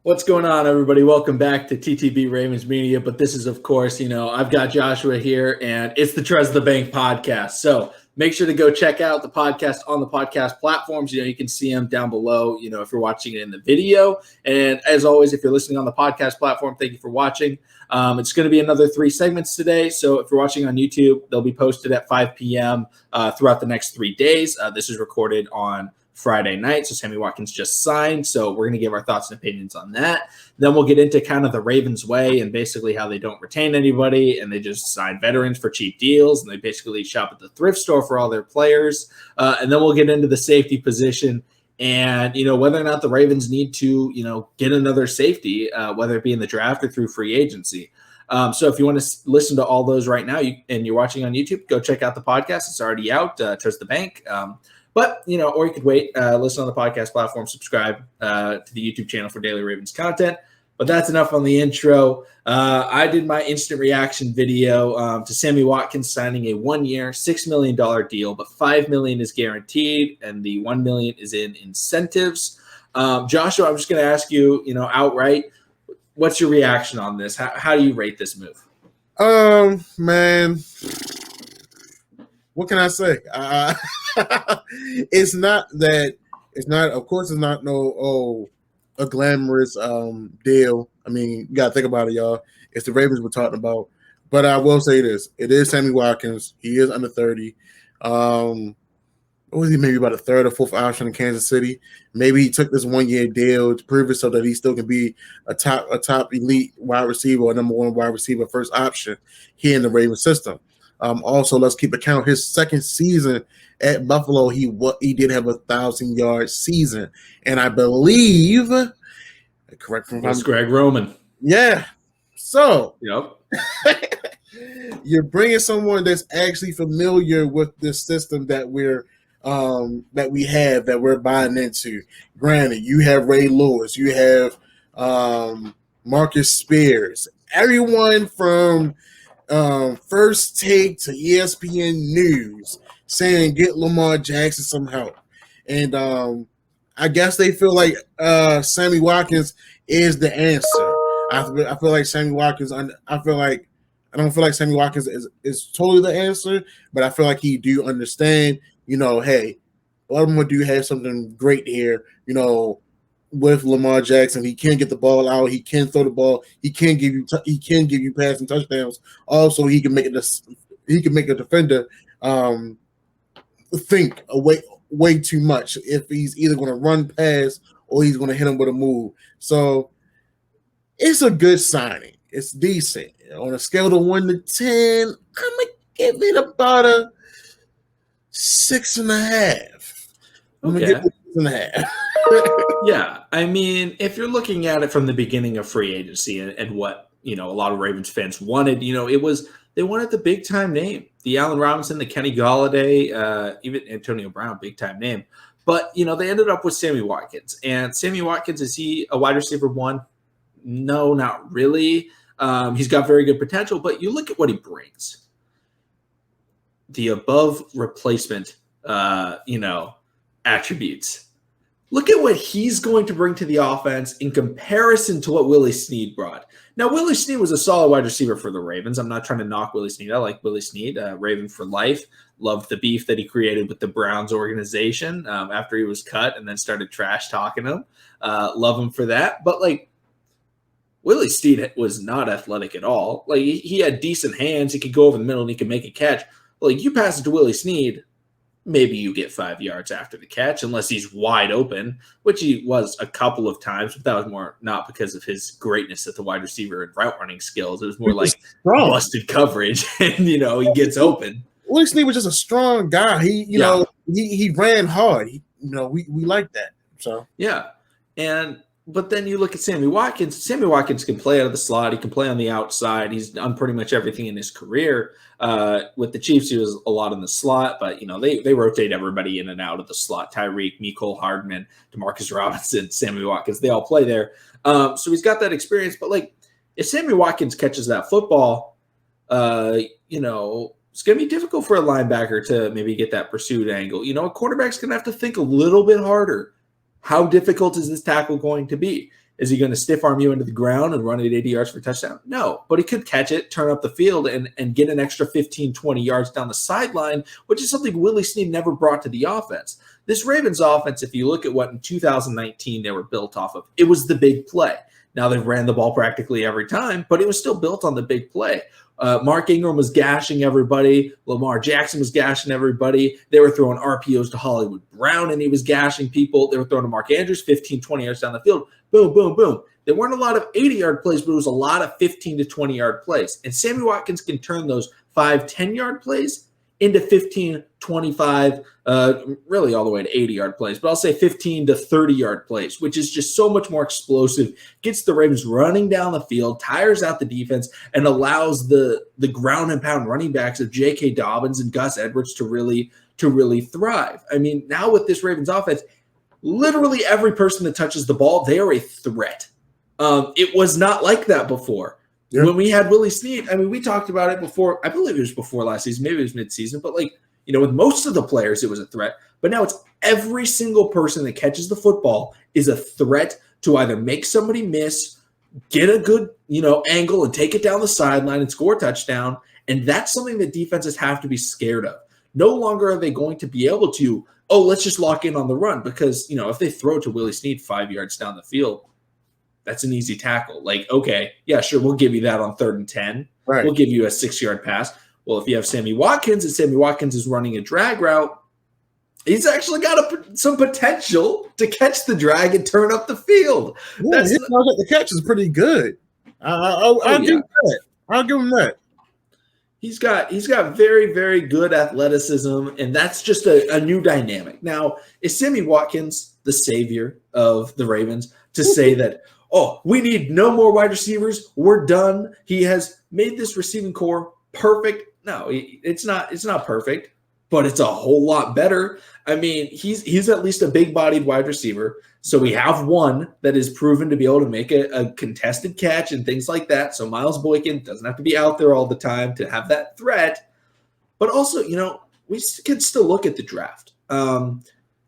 What's going on, everybody? Welcome back to TTB Ravens Media. But this is, of course, I've got Joshua here, and it's the Truzz the Bank Podcast. So make sure to go check out the podcast on the podcast platforms. You can see them down below, if you're watching it in the video. And as always, if you're listening on the podcast platform, thank you for watching. It's going to be another 3 segments today. So if you're watching on YouTube, they'll be posted at 5 p.m. Throughout the next 3 days. This is recorded on Friday night, so Sammy Watkins just signed, so we're going to give our thoughts and opinions on that. Then we'll get into kind of the Ravens way and basically how they don't retain anybody and they just sign veterans for cheap deals and they basically shop at the thrift store for all their players. And then we'll get into the safety position and, whether or not the Ravens need to, get another safety, whether it be in the draft or through free agency. So if you want to listen to all those right now and you're watching on YouTube, go check out the podcast. It's already out, Truzz the Bank. But, or you could wait, listen on the podcast platform, subscribe to the YouTube channel for daily Ravens content. But that's enough on the intro. I did my instant reaction video to Sammy Watkins signing a 1-year, $6 million deal, but $5 million is guaranteed, and the $1 million is in incentives. Joshua, I'm just going to ask you, outright, what's your reaction on this? How do you rate this move? Man, what can I say? It's not a glamorous deal. I mean, you gotta think about it, y'all. It's the Ravens we're talking about. But I will say this: it is Sammy Watkins. He is under 30. What was he? Maybe about a third or fourth option in Kansas City. Maybe he took this 1-year deal to prove it so that he still can be a top elite wide receiver or number 1 wide receiver, first option here in the Ravens system. Also, let's keep account his second season at Buffalo. He did have a 1,000-yard season, and I believe, correct me if I'm Greg Roman. Yeah. So, yep. You're bringing someone that's actually familiar with this system that we're buying into. Granted, you have Ray Lewis, you have Marcus Spears, everyone from First Take to ESPN News saying get Lamar Jackson some help. And I guess they feel like Sammy Watkins is the answer. I feel like Sammy Watkins, I don't feel like Sammy Watkins is totally the answer, but I feel like he do understand, hey, Baltimore do have something great here, with Lamar Jackson. He can get the ball out. He can throw the ball. He can give you passing touchdowns. Also, he can make a defender think way too much if he's either going to run pass or he's going to hit him with a move. So it's a good signing. It's decent. On a scale of 1 to 10, I'm gonna give it about a 6.5. I'm gonna give it 6.5. Yeah, I mean, if you're looking at it from the beginning of free agency and what a lot of Ravens fans wanted, they wanted the big time name, the Allen Robinson, the Kenny Golladay, even Antonio Brown, big time name. But they ended up with Sammy Watkins, and Sammy Watkins, is he a wide receiver 1? No, not really. He's got very good potential, but you look at what he brings. The above replacement, attributes. Look at what he's going to bring to the offense in comparison to what Willie Snead brought. Now, Willie Snead was a solid wide receiver for the Ravens. I'm not trying to knock Willie Snead. I like Willie Snead, Raven for life. Loved the beef that he created with the Browns organization after he was cut and then started trash talking him. Love him for that. But, Willie Snead was not athletic at all. He had decent hands. He could go over the middle and he could make a catch. You pass it to Willie Snead, maybe you get 5 yards after the catch, unless he's wide open, which he was a couple of times, but that was more not because of his greatness at the wide receiver and route running skills. It was more like busted coverage, and he gets open. Willie Snead was just a strong guy. He ran hard. We like that. So yeah, but then you look at Sammy Watkins. Sammy Watkins can play out of the slot. He can play on the outside. He's done pretty much everything in his career. With the Chiefs, he was a lot in the slot, but they rotate everybody in and out of the slot. Tyreek, Mecole Hardman, Demarcus Robinson, Sammy Watkins, they all play there. So he's got that experience. But if Sammy Watkins catches that football, it's going to be difficult for a linebacker to maybe get that pursuit angle. A quarterback's going to have to think a little bit harder. How difficult is this tackle going to be? Is he going to stiff arm you into the ground and run it 80 yards for a touchdown? No, but he could catch it, turn up the field, and get an extra 15, 20 yards down the sideline, which is something Willie Snead never brought to the offense. This Ravens offense, if you look at what in 2019 they were built off of, it was the big play. Now they've ran the ball practically every time, but it was still built on the big play. Mark Ingram was gashing everybody. Lamar Jackson was gashing everybody. They were throwing RPOs to Hollywood Brown, and he was gashing people. They were throwing to Mark Andrews 15, 20 yards down the field. Boom, boom, boom. There weren't a lot of 80-yard plays, but it was a lot of 15 to 20-yard plays. And Sammy Watkins can turn those 5, 10-yard plays into 15, 25, really all the way to 80-yard plays. But I'll say 15 to 30-yard plays, which is just so much more explosive, gets the Ravens running down the field, tires out the defense, and allows the ground and pound running backs of J.K. Dobbins and Gus Edwards to really thrive. I mean, now with this Ravens offense, literally every person that touches the ball, they are a threat. It was not like that before. Yeah. When we had Willie Snead, I mean, we talked about it before. I believe it was before last season. Maybe it was midseason. But, with most of the players, it was a threat. But now it's every single person that catches the football is a threat to either make somebody miss, get a good, angle and take it down the sideline and score a touchdown. And that's something that defenses have to be scared of. No longer are they going to be able to, let's just lock in on the run. Because, if they throw to Willie Snead 5 yards down the field, that's an easy tackle. Okay, yeah, sure, we'll give you that on 3rd and 10. Right. We'll give you a 6-yard pass. Well, if you have Sammy Watkins and Sammy Watkins is running a drag route, he's actually got some potential to catch the drag and turn up the field. Yeah, the catch is pretty good. I'll give him that. I'll give him that. He's got very, very good athleticism, and that's just a new dynamic. Now, is Sammy Watkins the savior of the Ravens to say that, we need no more wide receivers, we're done? He has made this receiving core perfect. No, it's not perfect, but it's a whole lot better. I mean, he's at least a big-bodied wide receiver, so we have one that is proven to be able to make a contested catch and things like that. So Miles Boykin doesn't have to be out there all the time to have that threat. But also, we can still look at the draft.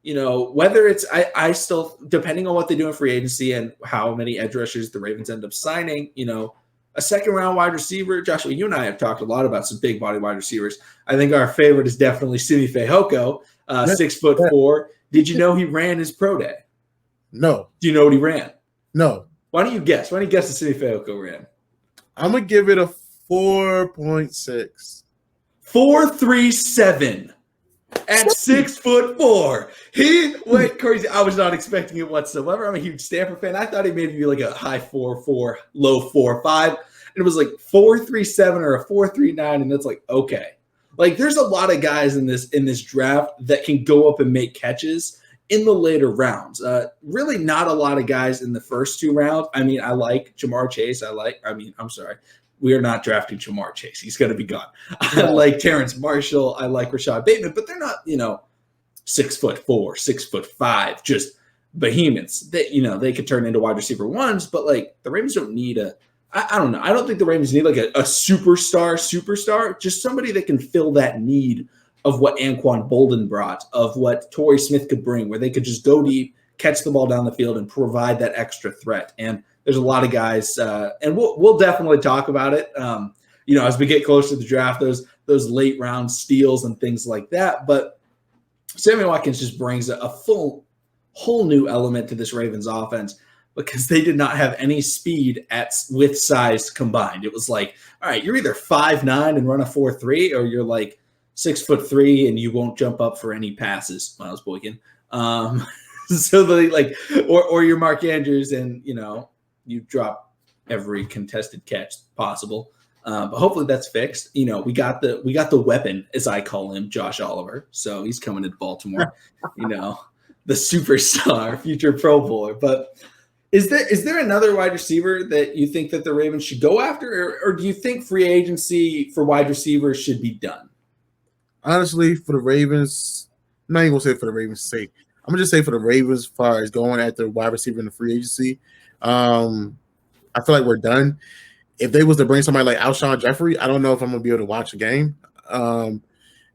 Whether it's I still, depending on what they do in free agency and how many edge rushers the Ravens end up signing, a second-round wide receiver. Joshua, you and I have talked a lot about some big-body wide receivers. I think our favorite is definitely Simi Fehoko, 6'4". Did you know he ran his pro day? No. Do you know what he ran? No. Why don't you guess? Why don't you guess the Simi Fehoko ran? I'm going to give it a 4.6. 4.37. At 6'4", he went crazy. I was not expecting it whatsoever. I'm a huge Stanford fan. I thought he maybe be like a high 4.4, low 4.5, and it was like 4.37 or a 4.39, and it's okay. There's a lot of guys in this draft that can go up and make catches in the later rounds. Really, not a lot of guys in the first 2 rounds. I mean, I like Jamar Chase. I'm sorry. We are not drafting Jamar Chase. He's going to be gone. I like Terrence Marshall. I like Rashad Bateman, but they're not, 6'4", 6'5", just behemoths. They could turn into wide receiver ones, but the Ravens don't need I don't know. I don't think the Ravens need a superstar, just somebody that can fill that need of what Anquan Bolden brought, of what Torrey Smith could bring, where they could just go deep, catch the ball down the field, and provide that extra threat. And there's a lot of guys, and we'll definitely talk about it. As we get closer to the draft, those late round steals and things like that. But Sammy Watkins just brings a whole new element to this Ravens offense because they did not have any speed with size combined. It was all right, you're either 5'9" and run a 4.3, or you're 6'3" and you won't jump up for any passes, Miles Boykin. So or you're Mark Andrews and you drop every contested catch possible. But hopefully that's fixed. We got the weapon, as I call him, Josh Oliver. So he's coming to Baltimore, the superstar, future Pro Bowler. But is there another wide receiver that you think that the Ravens should go after, or do you think free agency for wide receivers should be done? Honestly, for the Ravens, I'm not even going to say for the Ravens' sake. I'm going to just say for the Ravens, as far as going after wide receiver in the free agency, I feel like we're done. If they was to bring somebody like Alshon Jeffrey, I don't know if I'm going to be able to watch a game.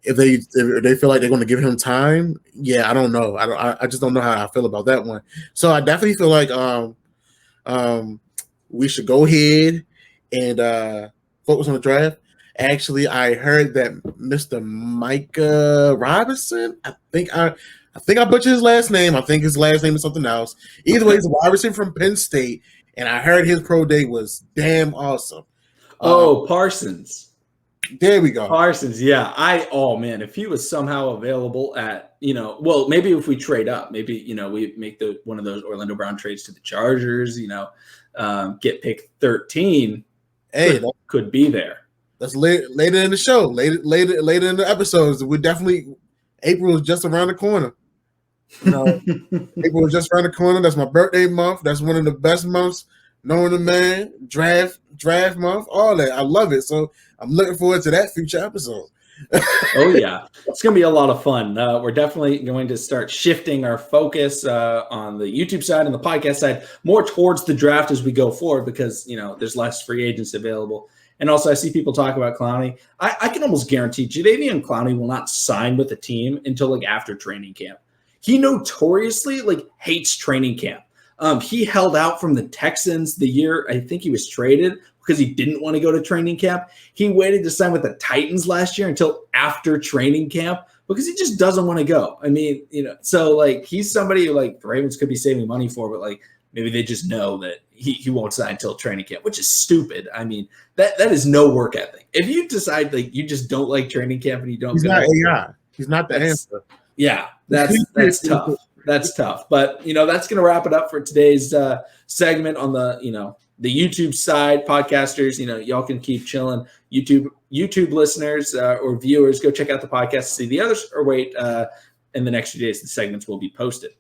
If they feel like they're going to give him time, yeah, I don't know. I just don't know how I feel about that one. So I definitely feel like we should go ahead and focus on the draft. Actually, I heard that Mr. Micah Robinson, I think I butchered his last name. I think his last name is something else. Either way, he's a wide receiver from Penn State, and I heard his pro day was damn awesome. Parsons. There we go. Parsons, yeah. Man, if he was somehow available at, maybe if we trade up, maybe, we make one of those Orlando Brown trades to the Chargers, get pick 13. Hey, could be there. That's later in the show, later in the episodes. We definitely, April is just around the corner. April is just around the corner. That's my birthday month. That's one of the best months. Knowing the man, draft month, all that. I love it. So I'm looking forward to that future episode. Oh, yeah. It's going to be a lot of fun. We're definitely going to start shifting our focus on the YouTube side and the podcast side more towards the draft as we go forward because, there's less free agents available. And also I see people talk about Clowney. I can almost guarantee Jadeveon Clowney will not sign with the team until after training camp. He notoriously hates training camp. He held out from the Texans the year I think he was traded because he didn't want to go to training camp. He waited to sign with the Titans last year until after training camp because he just doesn't want to go. I mean, so he's somebody who the Ravens could be saving money for, but maybe they just know that he won't sign until training camp, which is stupid. I mean, that is no work ethic. If you decide you just don't like training camp and you don't, he's not AI. He's not the answer. Yeah, that's tough. That's tough. But, that's going to wrap it up for today's segment on the YouTube side. Podcasters, y'all can keep chilling. YouTube listeners or viewers, go check out the podcast to see the others or wait. In the next few days, the segments will be posted.